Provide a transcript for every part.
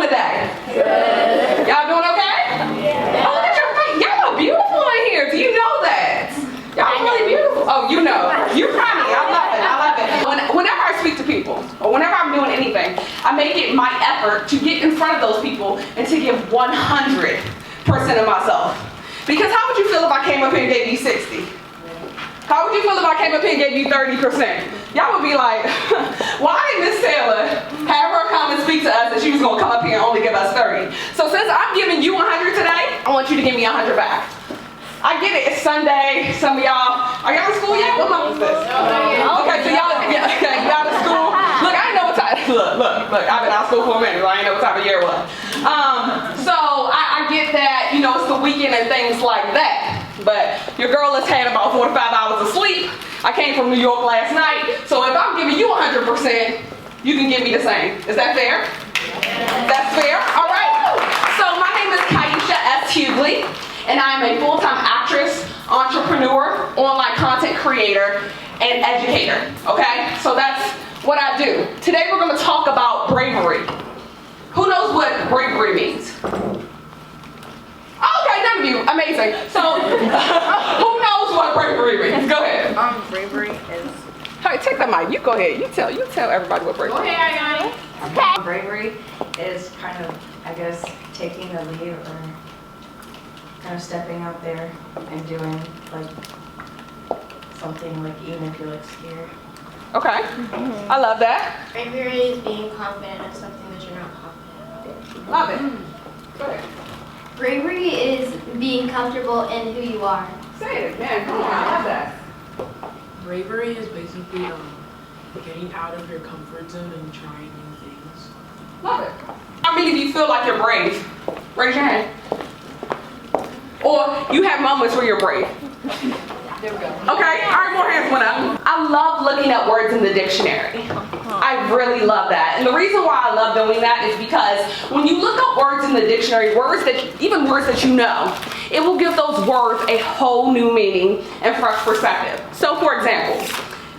today? Good. Y'all doing okay? Yeah. Oh, look at your face. Y'all are beautiful in here. Do you know that? Y'all are really beautiful. Oh, you know. You're funny. I love it. I love it. Whenever I speak to people, or whenever I'm doing anything, I make it my effort to get in front of those people and to give 100% of myself. Because how would you feel if I came up here and gave you 60? How would you feel if I came up here and gave you 30%? Y'all would be like, why did Miss Taylor have her come and speak to us and she was going to come up here and only give us 30? So since I'm giving you 100 today, I want you to give me 100 back. I get it, it's Sunday. Some of y'all, are y'all in school yet? What month is this? Okay, so y'all out of school. Look, I didn't know what time, look, I've been out of school for a minute, so I didn't know what time of year it was. So I get that, you know, it's the weekend and things like that. But your girl has had about 4 to 5 hours of sleep. I came from New York last night, so if I'm giving you 100%, you can give me the same. Is that fair? That's fair? All right. So my name is Kaisha S. Huguley, and I'm a full-time actress, entrepreneur, online content creator, and educator. Okay? So that's what I do. Today we're going to talk about bravery. Who knows what bravery means? Okay, none of you. Amazing. So, who knows what bravery means? Go ahead. Bravery is... Hey, take the mic. You go ahead. You tell everybody what bravery is. Go ahead, Ayani. Okay. Bravery is kind of, I guess, taking the lead or kind of stepping out there and doing, like, something, like, even if you're, like, scared. Okay. I love that. Bravery is being confident of something that you're not confident about. Love it. Go ahead. Bravery is being comfortable in who you are. Say it, man. Come on. I love that. Bravery is basically getting out of your comfort zone and trying new things. Love it. How many of you feel like you're brave? Raise your hand. Or you have moments where you're brave. There we go. Okay, all right, more hands went up. I love looking at words in the dictionary. I really love that. And the reason why I love doing that is because when you look up words in the dictionary, even words that you know, it will give those words a whole new meaning and fresh perspective. So for example,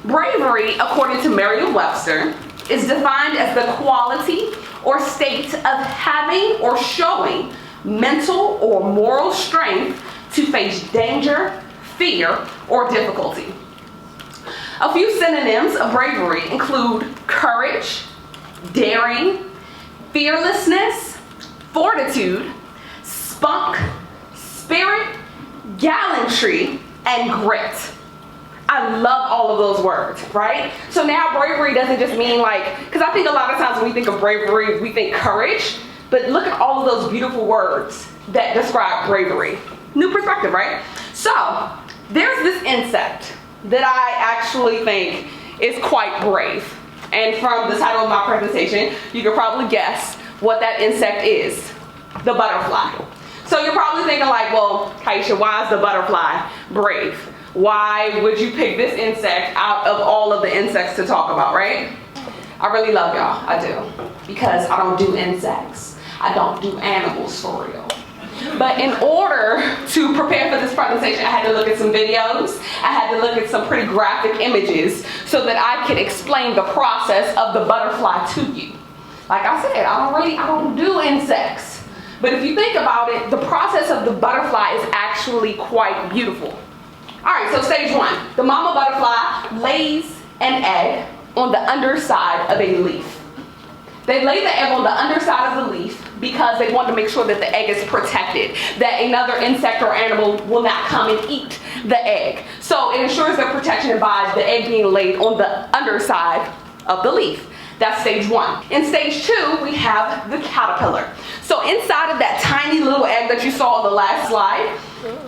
bravery, according to Merriam-Webster, is defined as the quality or state of having or showing mental or moral strength to face danger, fear, or difficulty. A few synonyms of bravery include courage, daring, fearlessness, fortitude, spunk, spirit, gallantry, and grit. I love all of those words, right? So now bravery doesn't just mean like, because I think a lot of times when we think of bravery, we think courage, but look at all of those beautiful words that describe bravery. New perspective, right? So, there's this insect that I actually think is quite brave. And from the title of my presentation, you can probably guess what that insect is. The butterfly. So you're probably thinking like, well, Kaisha, why is the butterfly brave? Why would you pick this insect out of all of the insects to talk about, right? I really love y'all, I do. Because I don't do insects. I don't do animals for real. But in order to prepare for this presentation, I had to look at some videos. I had to look at some pretty graphic images so that I could explain the process of the butterfly to you. Like I said, I don't do insects. But if you think about it, the process of the butterfly is actually quite beautiful. All right, so stage one. The mama butterfly lays an egg on the underside of a leaf. They lay the egg on the underside of the leaf because they want to make sure that the egg is protected, that another insect or animal will not come and eat the egg. So it ensures their protection by the egg being laid on the underside of the leaf. That's stage one. In stage two, we have the caterpillar. So inside of that tiny little egg that you saw on the last slide,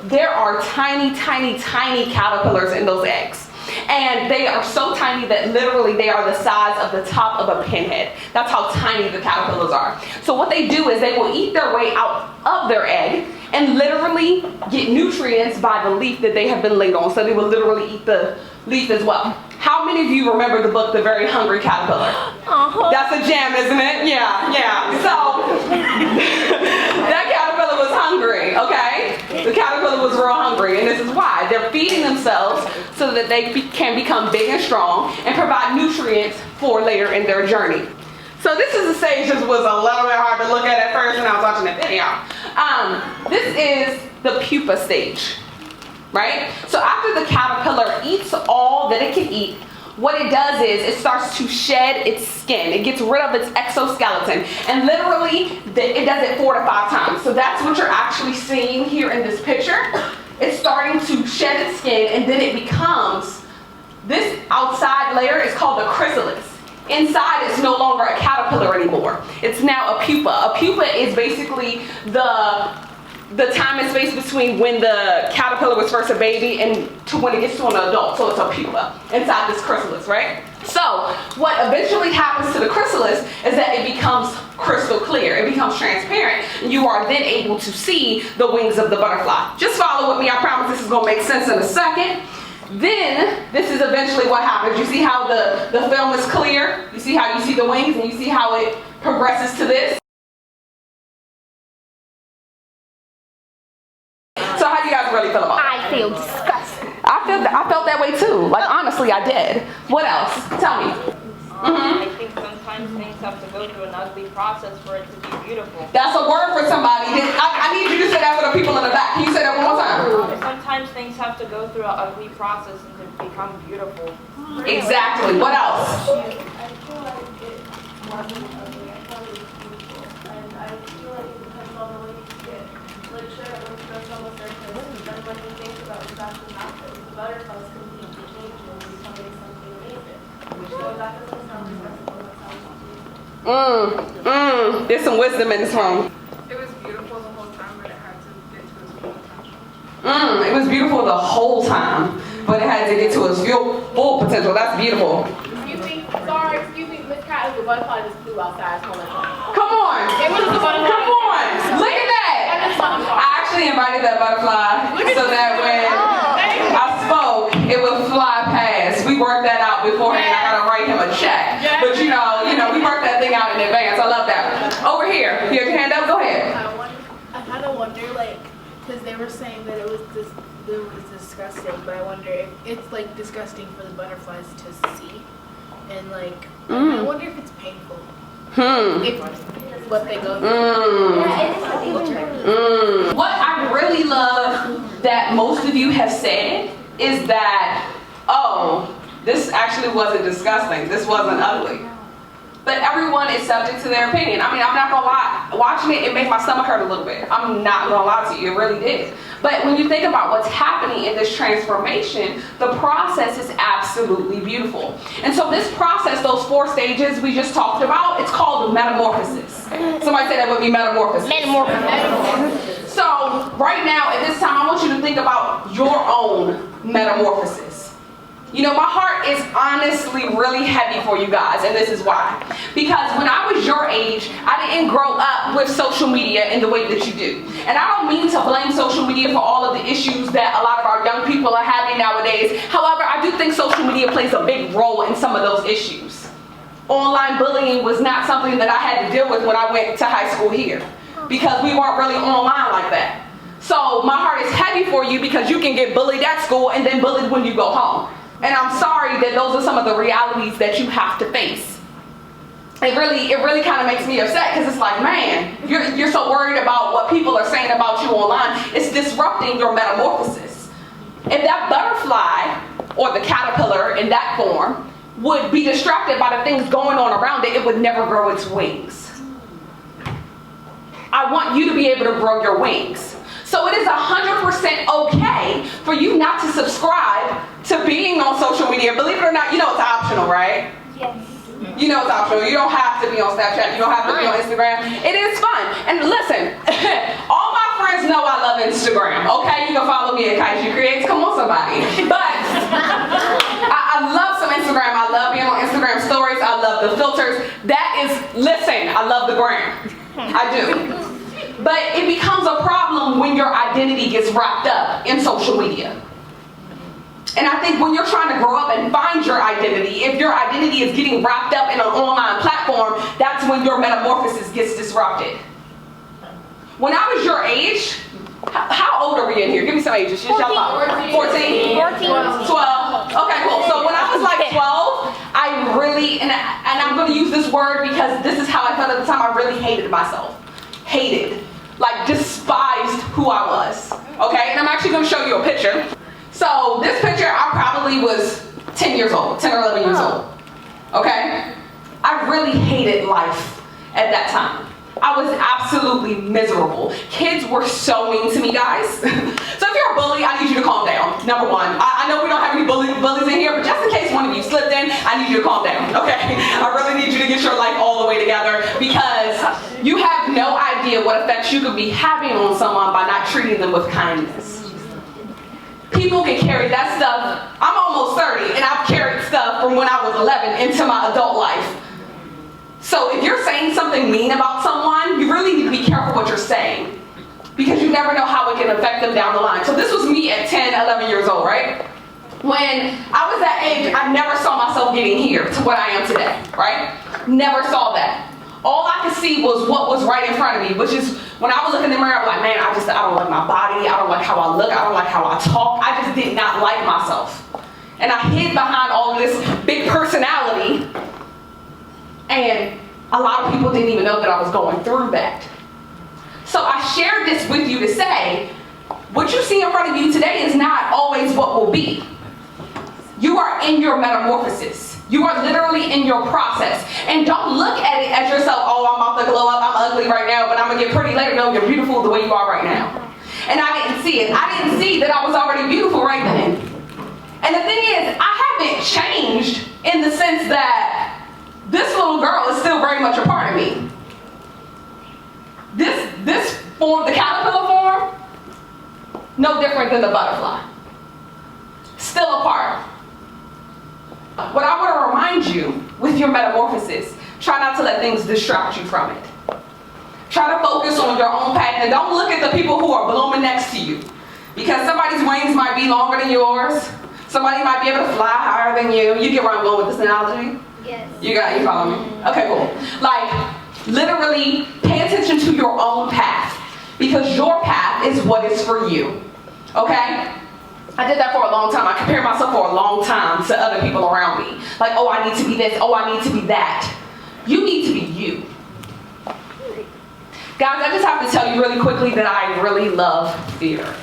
there are tiny, tiny, tiny caterpillars in those eggs. And they are so tiny that literally they are the size of the top of a pinhead. That's how tiny the caterpillars are. So what they do is they will eat their way out of their egg and literally get nutrients by the leaf that they have been laid on. So they will literally eat the leaf as well. How many of you remember the book, The Very Hungry Caterpillar? That's a gem, isn't it? Yeah. So that caterpillar was hungry, okay? The caterpillar was real hungry, and this is why. They're feeding themselves so that they can become big and strong and provide nutrients for later in their journey. So this is a stage that was a little bit hard to look at first when I was watching the video. This is the pupa stage, right? So after the caterpillar eats all that it can eat, what it does is it starts to shed its skin. It gets rid of its exoskeleton. And literally, it does it 4 to 5 times. So that's what you're actually seeing here in this picture. It's starting to shed its skin, and then it becomes, this outside layer is called the chrysalis. Inside it's no longer a caterpillar anymore. It's now a pupa. A pupa is basically the time and space between when the caterpillar was first a baby and to when it gets to an adult. So it's a pupa inside this chrysalis, right? So what eventually happens to the chrysalis is that it becomes crystal clear. It becomes transparent. You are then able to see the wings of the butterfly. Just follow with me. I promise this is going to make sense in a second. Then this is eventually what happens. You see how the film is clear? You see how you see the wings, and you see how it progresses to this? So how do you guys really feel about it? I feel disgusting. I felt that way too. Like, honestly, I did. What else? Tell me. I think sometimes things have to go through an ugly process for it to be beautiful. That's a word for somebody. I need you to say that for the people in the back. Can you say that one more time? Sometimes things have to go through an ugly process and to become beautiful. Exactly. What else? I feel like it wasn't ugly. I thought it was beautiful. And I feel like it depends on the way you see it. Like, sure, it looks gross on the surface, but then when you think about what actually happens, the butterflies completely change and becoming something amazing. So that doesn't sound disgusting, that sounds amazing. There's some wisdom in this room. It was beautiful the whole time, but it had to get to its full potential. It was beautiful the whole time, but it had to get to its full potential. That's beautiful. Excuse me, Miss Cat, the butterfly just flew outside. Come on. It was the butterfly. Come on. Look at that. I actually invited that butterfly so that when I spoke, it would fly past. We worked that out beforehand. I gotta write him a check. But you know, we worked that thing out in advance. I love that. Over here. You have your hand up? Go ahead. I kind of wonder, like, because they were saying that it was disgusting, but I wonder if it's like disgusting for the butterflies to see, and like I wonder if it's painful. If what they go through. What I really love that most of you have said is that, oh, this actually wasn't disgusting. This wasn't ugly. But everyone is subject to their opinion. I mean, I'm not gonna lie. Watching it made my stomach hurt a little bit. I'm not gonna lie to you. It really did. But when you think about what's happening in this transformation, the process is absolutely beautiful. And so this process, those 4 stages we just talked about, it's called metamorphosis. Somebody say that with me, metamorphosis. Metamorphosis. So right now, at this time, I want you to think about your own metamorphosis. You know, my heart is honestly really heavy for you guys, and this is why. Because when I was your age, I didn't grow up with social media in the way that you do. And I don't mean to blame social media for all of the issues that a lot of our young people are having nowadays. However, I do think social media plays a big role in some of those issues. Online bullying was not something that I had to deal with when I went to high school here, because we weren't really online like that. So my heart is heavy for you because you can get bullied at school and then bullied when you go home. And I'm sorry that those are some of the realities that you have to face. It really kind of makes me upset, because it's like, man, you're so worried about what people are saying about you online. It's disrupting your metamorphosis. If that butterfly or the caterpillar in that form would be distracted by the things going on around it, it would never grow its wings. I want you to be able to grow your wings. So it is 100% okay for you not to subscribe to being on social media. Believe it or not, you know it's optional, right? Yes. You know it's optional. You don't have to be on Snapchat. You don't have to be on Instagram. It is fun. And listen, all my friends know I love Instagram, okay? You can follow me at Kaisha Creates. Come on, somebody. But I love some Instagram. I love being on Instagram stories. I love the filters. Listen, I love the gram. I do. But it becomes a problem when your identity gets wrapped up in social media. And I think when you're trying to grow up and find your identity, if your identity is getting wrapped up in an online platform, that's when your metamorphosis gets disrupted. When I was your age, how old are we in here? Give me some ages. 14. 14? 12. Okay, cool. So when I was like 12, I really and I'm going to use this word because this is how I felt at the time. I really hated myself. Hated. Like, despised who I was. Okay? And I'm actually going to show you a picture. So, this picture, I probably was 10 years old, 10 or 11 years old. Okay? I really hated life at that time. I was absolutely miserable. Kids were so mean to me, guys. So if you're a bully, I need you to calm down. Number one. I know we don't have any bullies in here, but just in case one of you slipped in, I need you to calm down, okay? I really need you to get your life all the way together because you have no idea what effects you could be having on someone by not treating them with kindness. People can carry that stuff. I'm almost 30, and I've carried stuff from when I was 11 into my adult life. So if you're saying something mean about someone, you really need to be careful what you're saying because you never know how it can affect them down the line. So this was me at 10, 11 years old, right? When I was that age, I never saw myself getting here to what I am today, right? Never saw that. All I could see was what was right in front of me, which is when I would look in the mirror, I'm like, man, I don't like my body. I don't like how I look. I don't like how I talk. I just did not like myself. And I hid behind all of this big personality. And a lot of people didn't even know that I was going through that. So I shared this with you to say, what you see in front of you today is not always what will be. You are in your metamorphosis. You are literally in your process. And don't look at it as yourself, oh, I'm about to glow up, I'm ugly right now, but I'm going to get pretty later. No, you're beautiful the way you are right now. And I didn't see it. I didn't see that I was already beautiful right then. And the thing is, I haven't changed in the sense that this little girl is still very much a part of me. This form, the caterpillar form, no different than the butterfly. Still a part. What I want to remind you with your metamorphosis, try not to let things distract you from it. Try to focus on your own path and don't look at the people who are blooming next to you. Because somebody's wings might be longer than yours. Somebody might be able to fly higher than you. You get where I'm going with this analogy? Yes. You follow me? Okay, cool. Like, literally, pay attention to your own path. Because your path is what is for you. Okay? I did that for a long time. I compared myself for a long time to other people around me. Like, oh, I need to be this. Oh, I need to be that. You need to be you. Guys, I just have to tell you really quickly that I really love theater.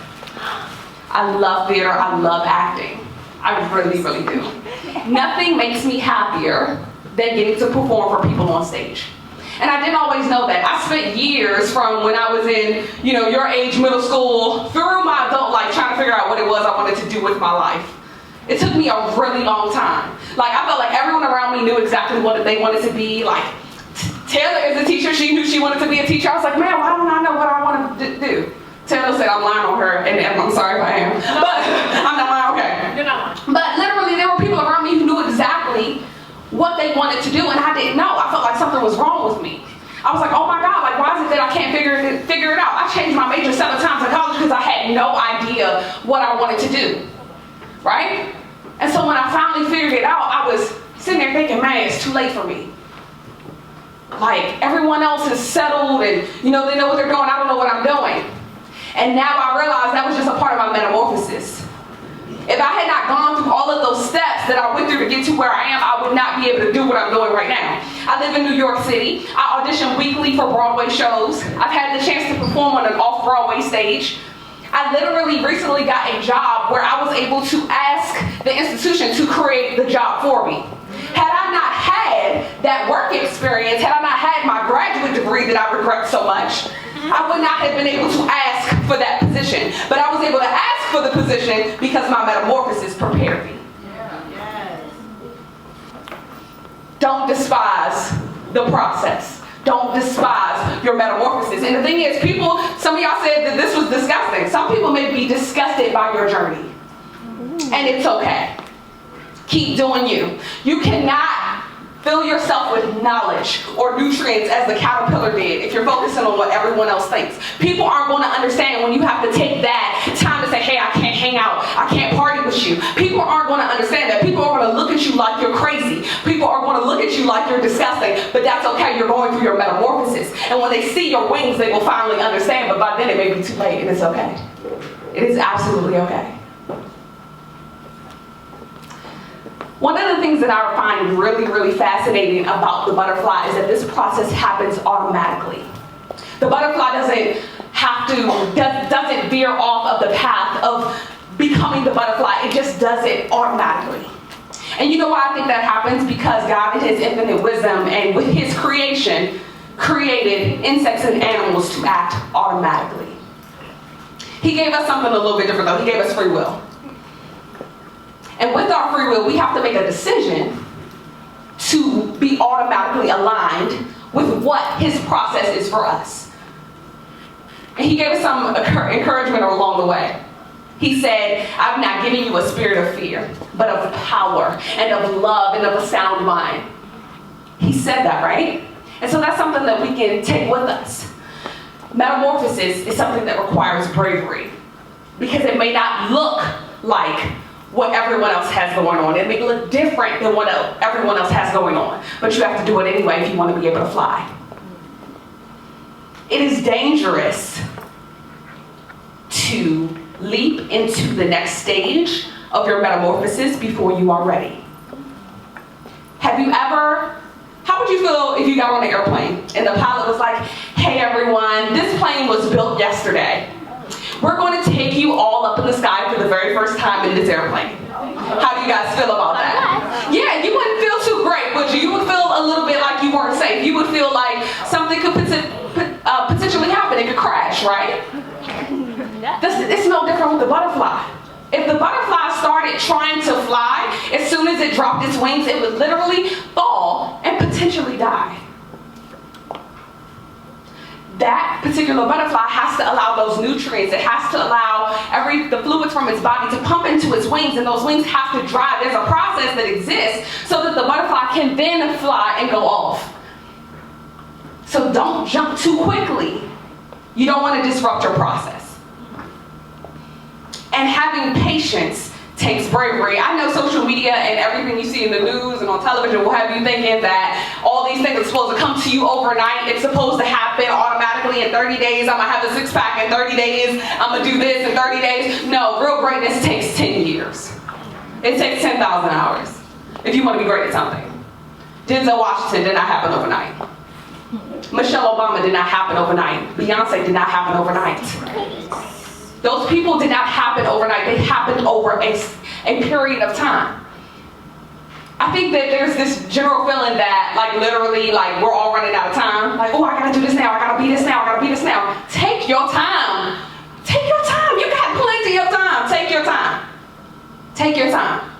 I love theater. I love acting. I really, really do. Nothing makes me happier than getting to perform for people on stage. And I didn't always know that. I spent years from when I was in, your age, middle school, through my adult life trying to figure out what it was I wanted to do with my life. It took me a really long time. Like, I felt like everyone around me knew exactly what they wanted to be. Like, Taylor is a teacher. She knew she wanted to be a teacher. I was like, man, why don't I know what I want to do? Taylor said I'm lying on her, and I'm sorry if I am. But I'm not lying, okay. You're not lying. But literally, there were people around me who knew exactly what they wanted to do, and I didn't know. I felt like something was wrong with me. I was like, oh my God, like, why is it that I can't figure it out? I changed my major 7 times in college because I had no idea what I wanted to do, right? And so when I finally figured it out, I was sitting there thinking, man, it's too late for me. Like, everyone else is settled and, they know what they're doing. I don't know what I'm doing. And now I realize that was just a part of my metamorphosis. If I had not gone through all of those steps that I went through to get to where I am, I would not be able to do what I'm doing right now. I live in New York City. I audition weekly for Broadway shows. I've had the chance to perform on an off-Broadway stage. I literally recently got a job where I was able to ask the institution to create the job for me. Had I not had that work experience, had I not had my graduate degree that I regret so much, I would not have been able to ask for that position. But I was able to ask for the position because my metamorphosis prepared me. Yes. Don't despise the process. Don't despise your metamorphosis. And the thing is, some of y'all said that this was disgusting. Some people may be disgusted by your journey. And it's okay. Keep doing you. You cannot fill yourself with knowledge or nutrients as the caterpillar did if you're focusing on what everyone else thinks. People aren't going to understand when you have to take that time to say, hey, I can't hang out. I can't party with you. People aren't going to understand that. People are going to look at you like you're crazy. People are going to look at you like you're disgusting. But that's okay. You're going through your metamorphosis. And when they see your wings, they will finally understand. But by then it may be too late, and it's okay. It is absolutely okay. One of the things that I find really, really fascinating about the butterfly is that this process happens automatically. The butterfly doesn't veer off of the path of becoming the butterfly. It just does it automatically. And you know why I think that happens? Because God, in his infinite wisdom and with his creation, created insects and animals to act automatically. He gave us something a little bit different though. He gave us free will. And with our free will, we have to make a decision to be automatically aligned with what his process is for us. And he gave us some encouragement along the way. He said, I've not given you a spirit of fear, but of power and of love and of a sound mind. He said that, right? And so that's something that we can take with us. Metamorphosis is something that requires bravery because it may not look like what everyone else has going on. It may look different than what everyone else has going on, but you have to do it anyway if you want to be able to fly. It is dangerous to leap into the next stage of your metamorphosis before you are ready. How would you feel if you got on an airplane and the pilot was like, hey everyone, this plane was built yesterday. We're going to take you all up in the sky for the very first time in this airplane. How do you guys feel about that? Yeah, you wouldn't feel too great, would you? You would feel a little bit like you weren't safe. You would feel like something could potentially happen. It could crash, right? It's no different with the butterfly. If the butterfly started trying to fly, as soon as it dropped its wings, it would literally fall and potentially die. That particular butterfly has to allow those nutrients. It has to allow the fluids from its body to pump into its wings, and those wings have to dry. There's a process that exists so that the butterfly can then fly and go off. So don't jump too quickly. You don't want to disrupt your process. And having patience takes bravery. I know social media and everything you see in the news and on television will have you thinking that all these things are supposed to come to you overnight. It's supposed to happen automatically in 30 days. I'm going to have a six-pack in 30 days. I'm going to do this in 30 days. No, real greatness takes 10 years. It takes 10,000 hours if you want to be great at something. Denzel Washington did not happen overnight. Michelle Obama did not happen overnight. Beyonce did not happen overnight. Those people did not happen overnight. They happened over a period of time. I think that there's this general feeling that literally we're all running out of time. Like, oh, I gotta do this now. I gotta be this now. I gotta be this now. Take your time. Take your time. You got plenty of time. Take your time. Take your time.